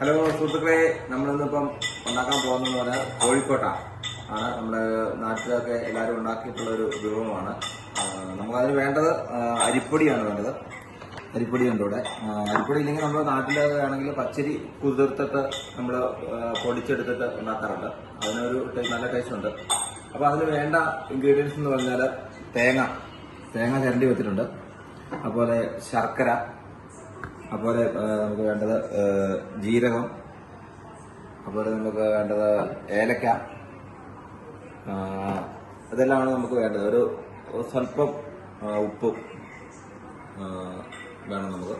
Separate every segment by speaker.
Speaker 1: Hello സുഹൃത്തുക്കളെ, നമ്മളിന്നിപ്പം ഉണ്ടാക്കാൻ പോകുന്നതെന്ന് പറഞ്ഞാൽ കോഴിക്കോട്ടാണ്. നമ്മുടെ നാട്ടിലൊക്കെ എല്ലാവരും ഉണ്ടാക്കിയിട്ടുള്ള ഒരു വിഭവമാണ്. നമുക്കതിന് വേണ്ടത് അരിപ്പൊടിയാണ് വേണ്ടത്. അരിപ്പൊടി ഉണ്ട് ഇവിടെ. അരിപ്പൊടി ഇല്ലെങ്കിൽ നമ്മുടെ നാട്ടിലാണെങ്കിൽ പച്ചരി കുതിർത്തിട്ട് നമ്മൾ പൊടിച്ചെടുത്തിട്ട് ഉണ്ടാക്കാറുണ്ട്. അതിനൊരു നല്ല ടേസ്റ്റ് ഉണ്ട്. അപ്പോൾ അതിന് വേണ്ട ഇൻഗ്രീഡിയൻസ് എന്ന് പറഞ്ഞാൽ തേങ്ങ ചിരണ്ടി വെച്ചിട്ടുണ്ട്, അതുപോലെ ശർക്കര, അതുപോലെ നമുക്ക് വേണ്ടത് ജീരകം, അതുപോലെ നമുക്ക് വേണ്ടത് ഏലക്ക, ഇതെല്ലാമാണ് നമുക്ക് വേണ്ടത്. ഒരു സ്വല്പം ഉപ്പും വേണം നമുക്ക്.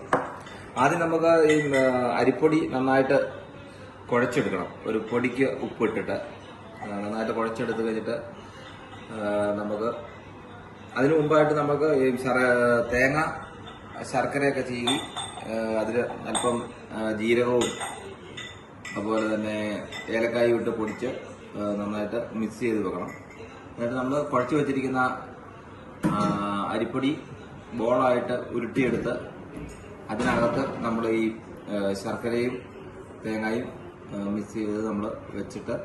Speaker 1: ആദ്യം നമുക്ക് ഈ അരിപ്പൊടി നന്നായിട്ട് കുഴച്ചെടുക്കണം. ഒരു പൊടിക്ക് ഉപ്പിട്ടിട്ട് നന്നായിട്ട് കുഴച്ചെടുത്ത് കഴിഞ്ഞിട്ട് നമുക്ക് അതിനു മുമ്പായിട്ട് നമുക്ക് ഈ തേങ്ങ ശർക്കരയൊക്കെ ചീകി അതിൽ അല്പം ജീരകവും അതുപോലെ തന്നെ ഏലക്കായും ഇട്ട് പൊടിച്ച് നന്നായിട്ട് മിക്സ് ചെയ്ത് വെക്കണം. എന്നിട്ട് നമ്മൾ കുഴച്ച് വെച്ചിരിക്കുന്ന അരിപ്പൊടി ബോളായിട്ട് ഉരുട്ടിയെടുത്ത് അതിനകത്ത് നമ്മൾ ഈ ശർക്കരയും തേങ്ങയും മിക്സ് ചെയ്ത് നമ്മൾ വെച്ചിട്ട്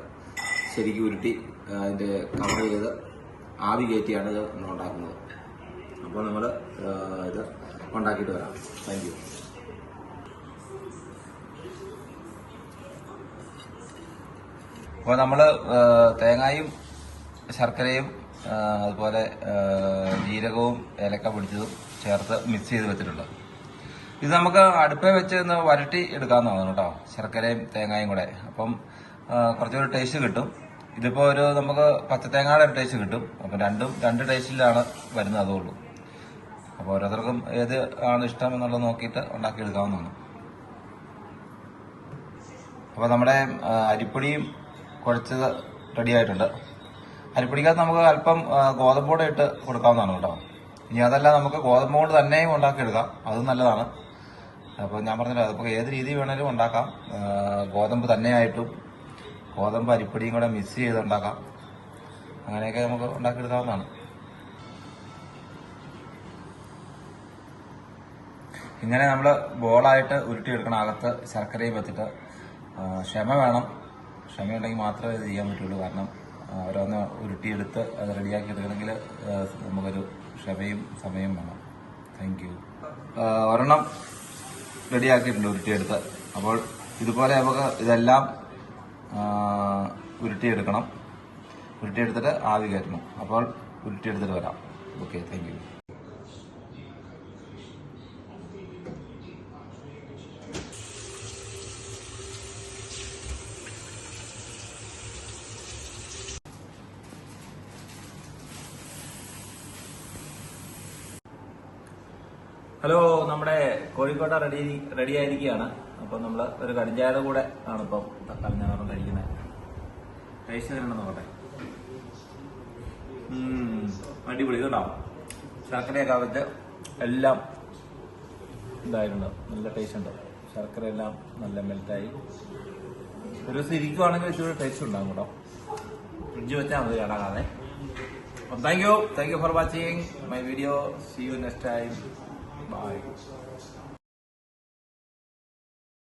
Speaker 1: ശരിക്കും ഉരുട്ടി അതിൻ്റെ കവർ ചെയ്ത് ആവി കയറ്റിയാണ് ഇത് നമ്മൾ ഉണ്ടാക്കുന്നത്. അപ്പോൾ നമ്മൾ ഇത് ഉണ്ടാക്കിയിട്ട് വരാം. Thank you. അപ്പോൾ നമ്മൾ തേങ്ങയും ശർക്കരയും അതുപോലെ ജീരകവും ഏലക്ക പൊടിച്ചതും ചേർത്ത് മിക്സ് ചെയ്ത് വെച്ചിട്ടുണ്ട്. ഇത് നമുക്ക് അടുപ്പേ വെച്ച് ഒന്ന് വരട്ടി എടുക്കാവുന്നതാണ് കേട്ടോ, ശർക്കരയും തേങ്ങയും കൂടെ. അപ്പം കുറച്ചൊരു ടേസ്റ്റ് കിട്ടും. ഇതിപ്പോൾ നമുക്ക് പച്ചത്തേങ്ങയുടെ ഒരു ടേസ്റ്റ് കിട്ടും. അപ്പം രണ്ട് ടേസ്റ്റിലാണ് വരുന്നത്, അതുള്ളൂ. അപ്പോൾ ഓരോരുത്തർക്കും ഏത് ആണ് ഇഷ്ടം എന്നുള്ളത് നോക്കിയിട്ട് ഉണ്ടാക്കിയെടുക്കാവുന്നതാണ്. അപ്പോൾ നമ്മുടെ അരിപ്പൊടിയും കുഴച്ചത് റെഡി ആയിട്ടുണ്ട്. അരിപ്പൊടിക്കകത്ത് നമുക്ക് അല്പം ഗോതമ്പ് പൊടി ഇട്ട് കൊടുക്കാവുന്നതാണ് കേട്ടോ. ഇനി അതല്ല നമുക്ക് ഗോതമ്പ് കൊണ്ട് തന്നെയും ഉണ്ടാക്കിയെടുക്കാം, അതും നല്ലതാണ്. അപ്പോൾ ഞാൻ പറഞ്ഞല്ലോ, അതിപ്പോൾ ഏത് രീതി വേണേലും ഉണ്ടാക്കാം. ഗോതമ്പ് തന്നെയായിട്ടും ഗോതമ്പ് അരിപ്പൊടിയും കൂടെ മിക്സ് ചെയ്ത് ഉണ്ടാക്കാം. അങ്ങനെയൊക്കെ നമുക്ക് ഉണ്ടാക്കിയെടുക്കാവുന്നതാണ്. ഇങ്ങനെ നമ്മൾ ബോളായിട്ട് ഉരുട്ടിയെടുക്കണം. അകത്ത് ശർക്കരയും വെച്ചിട്ട് ക്ഷമ വേണം. ക്ഷമയുണ്ടെങ്കിൽ മാത്രമേ ഇത് ചെയ്യാൻ പറ്റുള്ളൂ. കാരണം ഓരോന്ന് ഉരുട്ടിയെടുത്ത് അത് റെഡിയാക്കി എടുക്കണമെങ്കിൽ നമുക്കൊരു ക്ഷമയും സമയവും വേണം. Thank you. ഒരെണ്ണം റെഡിയാക്കിയിട്ടുണ്ട് ഉരുട്ടിയെടുത്ത്. അപ്പോൾ ഇതുപോലെ നമുക്ക് ഇതെല്ലാം ഉരുട്ടിയെടുക്കണം. ഉരുട്ടിയെടുത്തിട്ട് ആവി കയറ്റണം. അപ്പോൾ ഉരുട്ടിയെടുത്തിട്ട് വരാം. Okay, thank you. ഹലോ, നമ്മുടെ കോഴിക്കോട്ട റെഡി ആയിരിക്കുകയാണ്. അപ്പം നമ്മൾ ഒരു കടിഞ്ചായയുടെ കൂടെ ആണ് ഇപ്പം കടിഞ്ഞാറ് കഴിക്കുന്നത്. ടേസ്റ്റ് എങ്ങനെയുണ്ടെന്ന് നോക്കട്ടെ. അടിപൊളി. ഇതുണ്ടാവും ശർക്കരയൊക്കെ വെച്ച് എല്ലാം ഇതായിട്ടുണ്ട്. നല്ല ടേസ്റ്റ് ഉണ്ട്. ശർക്കര എല്ലാം നല്ല മെൽറ്റായി. ഒരു ദിവസം ഇരിക്കുവാണെങ്കിൽ ഇച്ചിരി ടേസ്റ്റ് ഉണ്ടാകും കേട്ടോ. ഫ്രിഡ്ജ് വെച്ചാൽ മതി ഇളകാതെ. അപ്പം thank you for watching my video. See you next time. Bye.